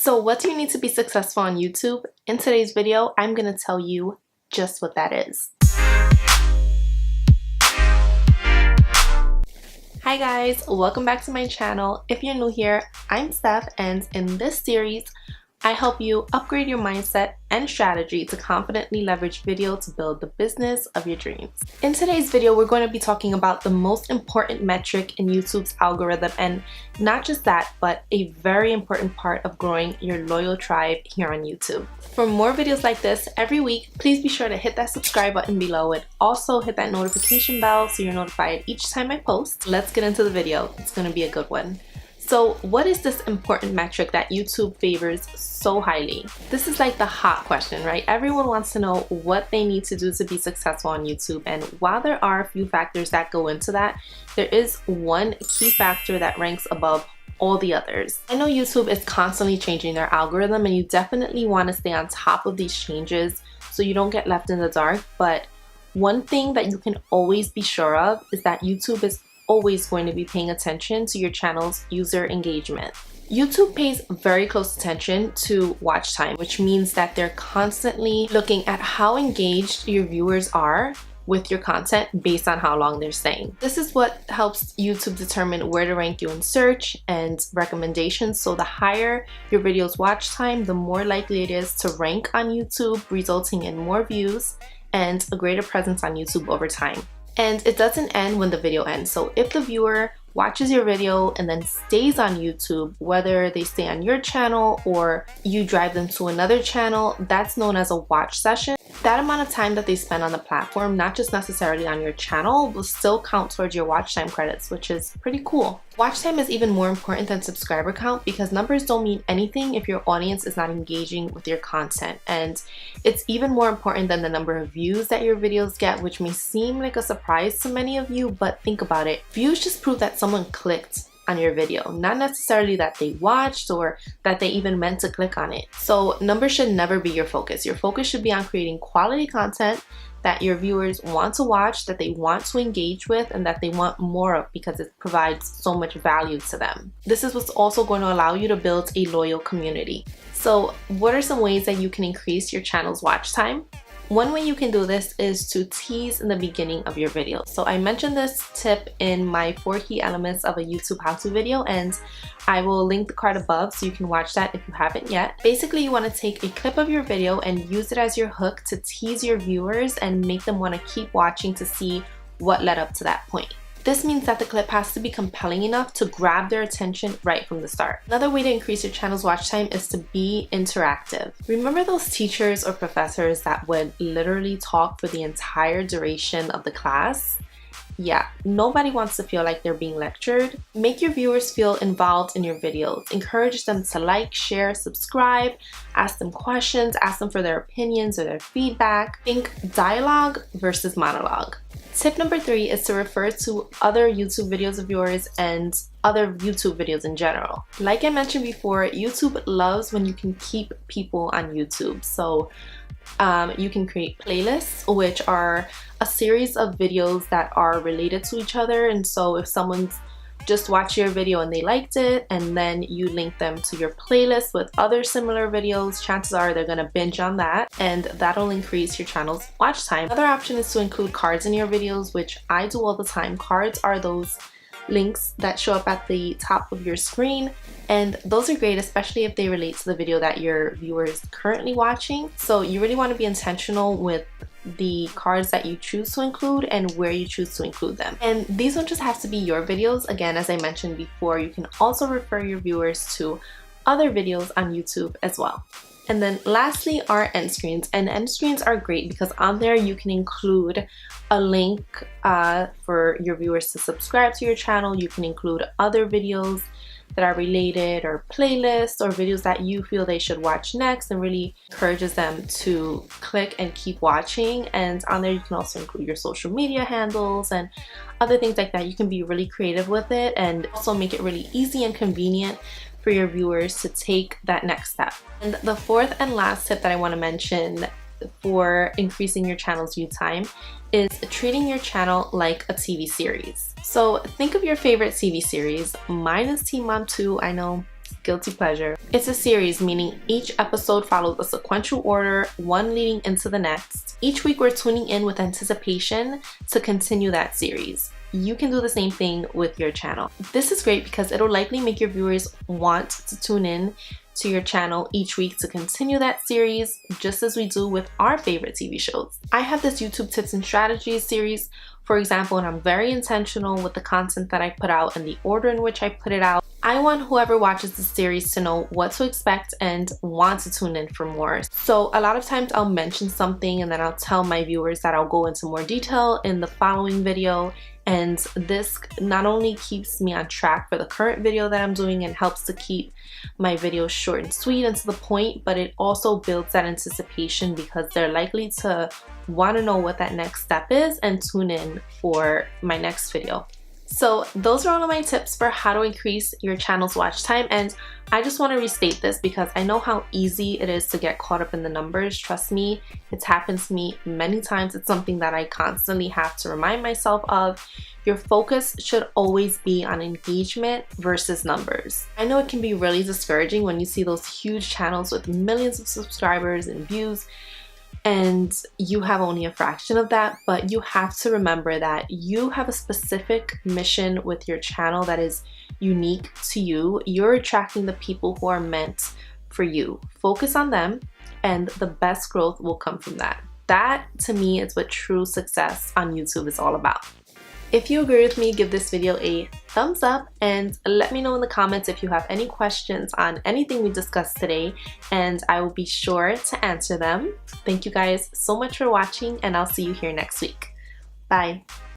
So what do you need to be successful on YouTube? In today's video, I'm going to tell you just what that is. Hi guys, welcome back to my channel. If you're new here, I'm Steph, and in this series, I help you upgrade your mindset and strategy to confidently leverage video to build the business of your dreams. In today's video, we're going to be talking about the most important metric in YouTube's algorithm, and not just that, but a very important part of growing your loyal tribe here on YouTube. For more videos like this every week, please be sure to hit that subscribe button below and also hit that notification bell so you're notified each time I post. Let's get into the video. It's going to be a good one. So what is this important metric that YouTube favors so highly? This is like the hot question, right? Everyone wants to know what they need to do to be successful on YouTube. And while there are a few factors that go into that, there is one key factor that ranks above all the others. I know YouTube is constantly changing their algorithm, and you definitely want to stay on top of these changes so you don't get left in the dark. But one thing that you can always be sure of is that YouTube is always going to be paying attention to your channel's user engagement. YouTube pays very close attention to watch time, which means that they're constantly looking at how engaged your viewers are with your content based on how long they're staying. This is what helps YouTube determine where to rank you in search and recommendations. So the higher your video's watch time, the more likely it is to rank on YouTube, resulting in more views and a greater presence on YouTube over time. And it doesn't end when the video ends. So if the viewer watches your video and then stays on YouTube, whether they stay on your channel or you drive them to another channel, that's known as a watch session. That amount of time that they spend on the platform, not just necessarily on your channel, will still count towards your watch time credits, which is pretty cool. Watch time is even more important than subscriber count because numbers don't mean anything if your audience is not engaging with your content. And it's even more important than the number of views that your videos get, which may seem like a surprise to many of you, but think about it. Views just prove that someone clicked on your video, not necessarily that they watched or that they even meant to click on it. So numbers should never be your focus. Your focus should be on creating quality content that your viewers want to watch, that they want to engage with, and that they want more of because it provides so much value to them. This is what's also going to allow you to build a loyal community. So what are some ways that you can increase your channel's watch time? One way you can do this is to tease in the beginning of your video. So I mentioned this tip in my 4 key elements of a YouTube how-to video, and I will link the card above so you can watch that if you haven't yet. Basically, you want to take a clip of your video and use it as your hook to tease your viewers and make them want to keep watching to see what led up to that point. This means that the clip has to be compelling enough to grab their attention right from the start. Another way to increase your channel's watch time is to be interactive. Remember those teachers or professors that would literally talk for the entire duration of the class? Yeah, nobody wants to feel like they're being lectured. Make your viewers feel involved in your videos. Encourage them to like, share, subscribe, ask them questions, ask them for their opinions or their feedback. Think dialogue versus monologue. Tip number 3 is to refer to other YouTube videos of yours and other YouTube videos in general. Like I mentioned before, YouTube loves when you can keep people on YouTube. So you can create playlists, which are a series of videos that are related to each other. And so if someone's just watched your video and they liked it, and then you link them to your playlist with other similar videos, chances are they're gonna binge on that, and that'll increase your channel's watch time. Another option is to include cards in your videos, which I do all the time. Cards are those links that show up at the top of your screen, and those are great, especially if they relate to the video that your viewer is currently watching. So you really want to be intentional with the cards that you choose to include and where you choose to include them. And these don't just have to be your videos. Again, as I mentioned before, you can also refer your viewers to other videos on YouTube as well. And then lastly are end screens. And end screens are great because on there you can include a link for your viewers to subscribe to your channel. You can include other videos that are related, or playlists, or videos that you feel they should watch next, and really encourages them to click and keep watching. And on there you can also include your social media handles and other things like that. You can be really creative with it and also make it really easy and convenient for your viewers to take that next step. And the 4th and last tip that I want to mention for increasing your channel's view time is treating your channel like a TV series. So think of your favorite TV series. Mine is Teen Mom 2. I know guilty pleasure. It's a series, meaning each episode follows a sequential order, one leading into the next. Each week we're tuning in with anticipation to continue that series. You can do the same thing with your channel. This is great because it'll likely make your viewers want to tune in to your channel each week to continue that series, just as we do with our favorite TV shows. I have this YouTube tips and strategies series, for example, and I'm very intentional with the content that I put out and the order in which I put it out. I want whoever watches the series to know what to expect and want to tune in for more. So a lot of times I'll mention something and then I'll tell my viewers that I'll go into more detail in the following video. And this not only keeps me on track for the current video that I'm doing and helps to keep my videos short and sweet and to the point, but it also builds that anticipation because they're likely to want to know what that next step is and tune in for my next video. So those are all of my tips for how to increase your channel's watch time, and I just want to restate this because I know how easy it is to get caught up in the numbers. Trust me, it's happened to me many times. It's something that I constantly have to remind myself of. Your focus should always be on engagement versus numbers. I know it can be really discouraging when you see those huge channels with millions of subscribers and views, and you have only a fraction of that, but you have to remember that you have a specific mission with your channel that is unique to you. You're attracting the people who are meant for you. Focus on them and the best growth will come from that. That, to me, is what true success on YouTube is all about. If you agree with me, give this video a thumbs up and let me know in the comments if you have any questions on anything we discussed today, and I will be sure to answer them. Thank you guys so much for watching, and I'll see you here next week. Bye.